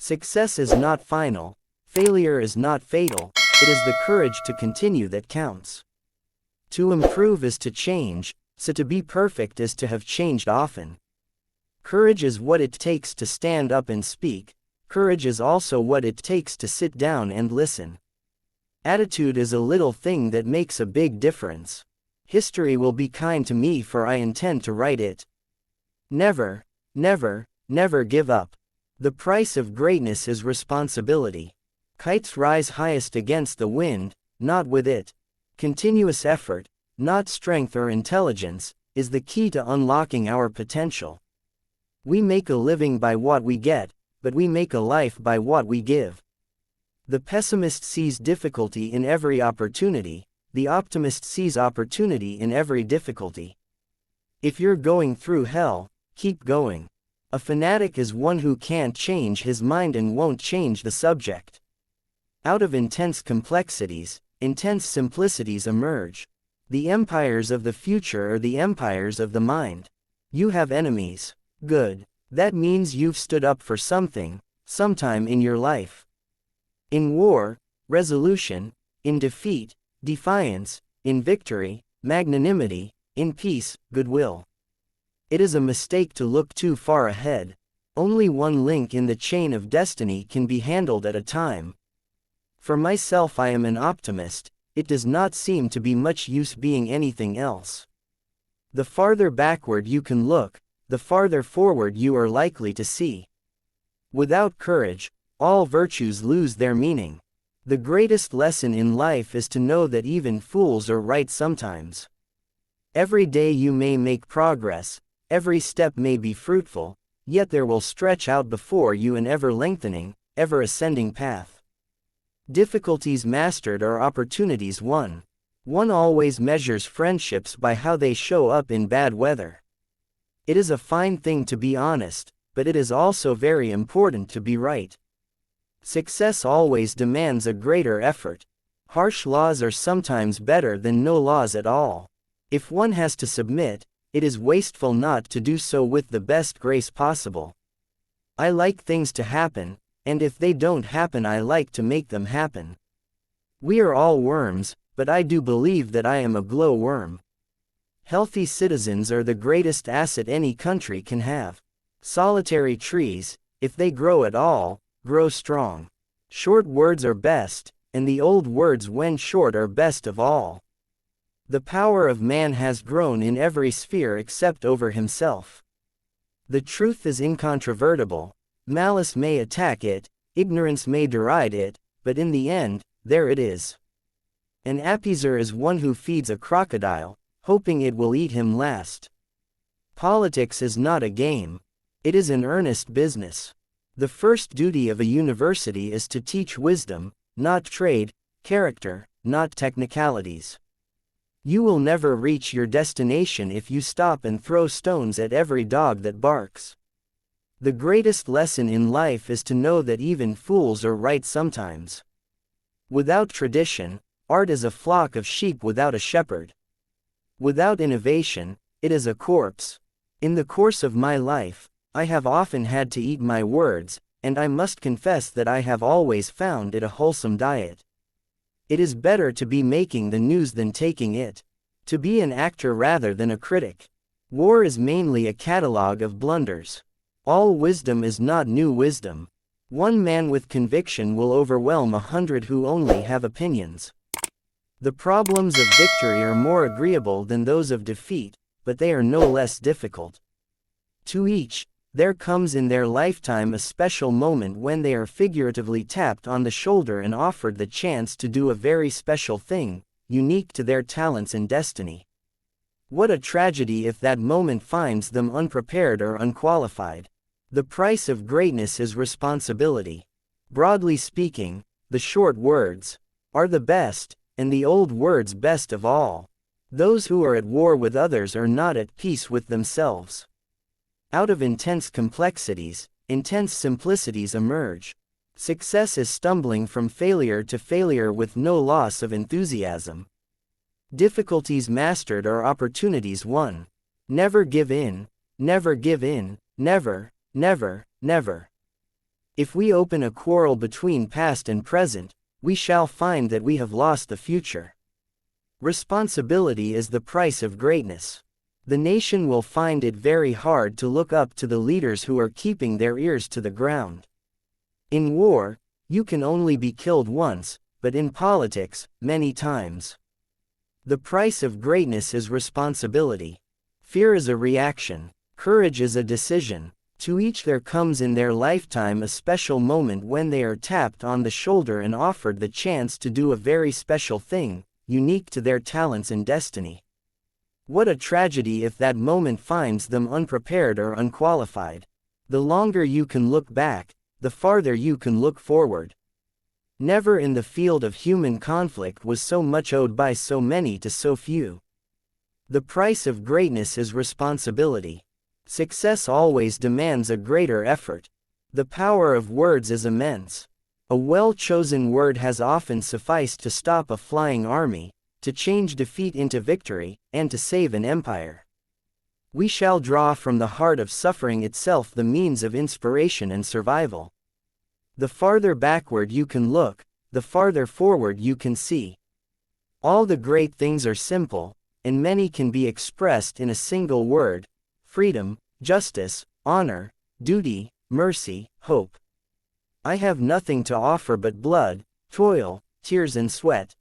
Success is not final, failure is not fatal, it is the courage to continue that counts. To improve is to change, so to be perfect is to have changed often. Courage is what it takes to stand up and speak, courage is also what it takes to sit down and listen. Attitude is a little thing that makes a big difference. History will be kind to me for I intend to write it. Never, never, never give up. The price of greatness is responsibility. Kites rise highest against the wind, not with it. Continuous effort, not strength or intelligence, is the key to unlocking our potential. We make a living by what we get, but we make a life by what we give. The pessimist sees difficulty in every opportunity, the optimist sees opportunity in every difficulty. If you're going through hell, keep going. A fanatic is one who can't change his mind and won't change the subject. Out of intense complexities, intense simplicities emerge. The empires of the future are the empires of the mind. You have enemies. Good. That means you've stood up for something, sometime in your life. In war, resolution; in defeat, defiance; in victory, magnanimity; in peace, goodwill. It is a mistake to look too far ahead. Only one link in the chain of destiny can be handled at a time. For myself, I am an optimist. It does not seem to be much use being anything else. The farther backward you can look, the farther forward you are likely to see. Without courage, all virtues lose their meaning. The greatest lesson in life is to know that even fools are right sometimes. Every day you may make progress, every step may be fruitful, yet there will stretch out before you an ever-lengthening, ever-ascending path. Difficulties mastered are opportunities won. One always measures friendships by how they show up in bad weather. It is a fine thing to be honest, but it is also very important to be right. Success always demands a greater effort. Harsh laws are sometimes better than no laws at all. If one has to submit, it is wasteful not to do so with the best grace possible. I like things to happen, and if they don't happen, I like to make them happen. We are all worms, but I do believe that I am a glowworm. Healthy citizens are the greatest asset any country can have. Solitary trees, if they grow at all, grow strong. Short words are best, and the old words when short are best of all. The power of man has grown in every sphere except over himself. The truth is incontrovertible. Malice may attack it, ignorance may deride it, but in the end, there it is. An appeaser is one who feeds a crocodile, hoping it will eat him last. Politics is not a game. It is an earnest business. The first duty of a university is to teach wisdom, not trade; character, not technicalities. You will never reach your destination if you stop and throw stones at every dog that barks. The greatest lesson in life is to know that even fools are right sometimes. Without tradition, art is a flock of sheep without a shepherd. Without innovation, it is a corpse. In the course of my life, I have often had to eat my words, and I must confess that I have always found it a wholesome diet. It is better to be making the news than taking it. To be an actor rather than a critic. War is mainly a catalogue of blunders. All wisdom is not new wisdom. One man with conviction will overwhelm 100 who only have opinions. The problems of victory are more agreeable than those of defeat, but they are no less difficult. To each, there comes in their lifetime a special moment when they are figuratively tapped on the shoulder and offered the chance to do a very special thing, unique to their talents and destiny. What a tragedy if that moment finds them unprepared or unqualified. The price of greatness is responsibility. Broadly speaking, the short words are the best, and the old words best of all. Those who are at war with others are not at peace with themselves. Out of intense complexities, intense simplicities emerge. Success is stumbling from failure to failure with no loss of enthusiasm. Difficulties mastered are opportunities won. Never give in, never give in, never, never, never. If we open a quarrel between past and present, we shall find that we have lost the future. Responsibility is the price of greatness. The nation will find it very hard to look up to the leaders who are keeping their ears to the ground. In war, you can only be killed once, but in politics, many times. The price of greatness is responsibility. Fear is a reaction. Courage is a decision. To each there comes in their lifetime a special moment when they are tapped on the shoulder and offered the chance to do a very special thing, unique to their talents and destiny. What a tragedy if that moment finds them unprepared or unqualified. The longer you can look back, the farther you can look forward. Never in the field of human conflict was so much owed by so many to so few. The price of greatness is responsibility. Success always demands a greater effort. The power of words is immense. A well-chosen word has often sufficed to stop a flying army, to change defeat into victory, and to save an empire. We shall draw from the heart of suffering itself the means of inspiration and survival. The farther backward you can look, the farther forward you can see. All the great things are simple, and many can be expressed in a single word: freedom, justice, honor, duty, mercy, hope. I have nothing to offer but blood, toil, tears and sweat.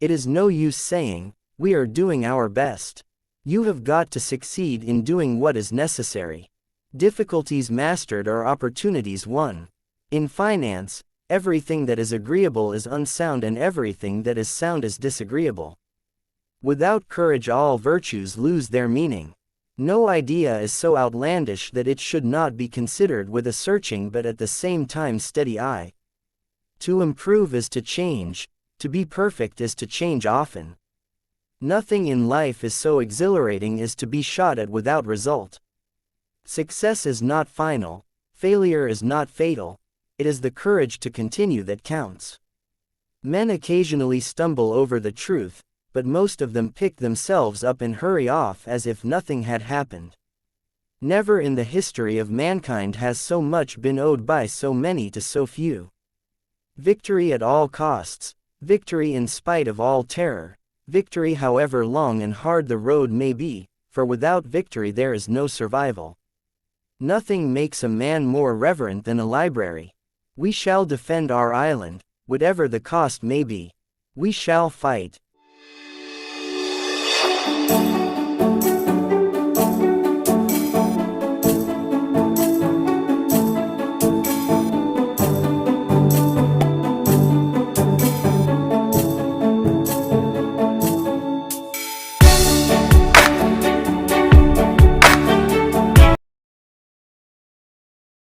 It is no use saying, we are doing our best. You have got to succeed in doing what is necessary. Difficulties mastered are opportunities won. In finance, everything that is agreeable is unsound and everything that is sound is disagreeable. Without courage all virtues lose their meaning. No idea is so outlandish that it should not be considered with a searching but at the same time steady eye. To improve is to change. To be perfect is to change often. Nothing in life is so exhilarating as to be shot at without result. Success is not final, failure is not fatal, it is the courage to continue that counts. Men occasionally stumble over the truth, but most of them pick themselves up and hurry off as if nothing had happened. Never in the history of mankind has so much been owed by so many to so few. Victory at all costs. Victory in spite of all terror, victory however long and hard the road may be, for without victory there is no survival. Nothing makes a man more reverent than a library. We shall defend our island, whatever the cost may be. We shall fight,